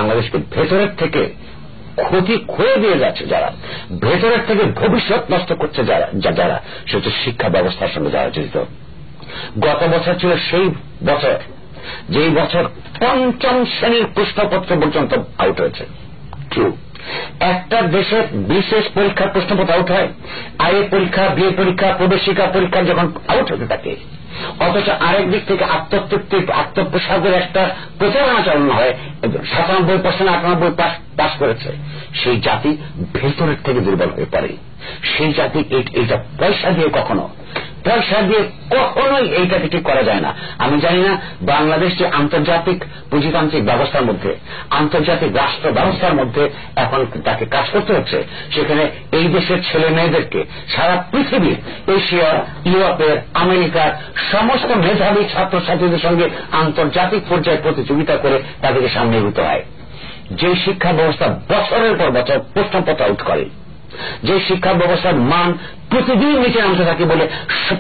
বাংলাদেশকে ভেতরের থেকে ক্ষতি খুঁয়ে দিয়ে যাচ্ছে যারা, ভেতরের থেকে ভবিষ্যৎ নষ্ট করছে যারা, সে হচ্ছে শিক্ষা ব্যবস্থার সঙ্গে যারা জড়িত। গত বছর ছিল সেই বছর যেই বছর পঞ্চম শ্রেণীর প্রশ্নপত্র পর্যন্ত আউট হয়েছে। ট্রু, একটা দেশের বিশেষ পরীক্ষার প্রশ্নপত্র আউট হয়, আইএ পরীক্ষা, বিএ পরীক্ষা, প্রবেশিকা পরীক্ষা যখন আউট হতে থাকে, অথচ আরেক দিক থেকে আত্মতৃপ্তি, আত্মপ্রসাদের একটা প্রচারণা চালানো হয়, 97% 98 পাস করেছে, সেই জাতি ভেতরের থেকে দুর্বল হয়ে পড়ে। সেই জাতি এইটা পয়সা দিয়ে কখনোই এইটাকে ঠিক করা যায় না। আমি জানি না বাংলাদেশ যে আন্তর্জাতিক পুঁজিতান্ত্রিক ব্যবস্থার মধ্যে, আন্তর্জাতিক রাষ্ট্র ব্যবস্থার মধ্যে এখন তাকে কাজ করতে হচ্ছে, সেখানে এই দেশের ছেলে মেয়েদেরকে সারা পৃথিবীর, এশিয়া, ইউরোপের, আমেরিকার সমস্ত মেধাবী ছাত্রছাত্রীদের সঙ্গে আন্তর্জাতিক পর্যায়ে প্রতিযোগিতা করে তাদেরকে সামনে এগোতে হয়। যে শিক্ষা ব্যবস্থা বছরের পর বছর প্রশ্নপত্র আউট করে, যে শিক্ষা ব্যবস্থার মান প্রতিদিন নিচে নামতে থাকে বলে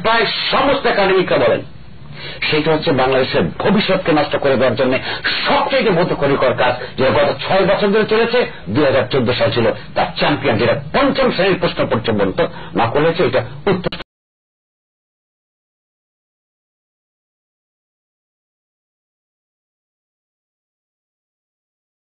প্রায় সমস্ত একাডেমিকরা বলেন, সেটা হচ্ছে বাংলাদেশের ভবিষ্যৎকে নষ্ট করে দেওয়ার জন্য সবচেয়ে বোধকর কাজ, যেটা গত 6 বছর ধরে চলেছে। 2014 সাল ছিল তার চ্যাম্পিয়ন, যেটা পঞ্চম শ্রেণীর প্রশ্ন পর্যন্ত না করেছে, এটা উৎকৃষ্ট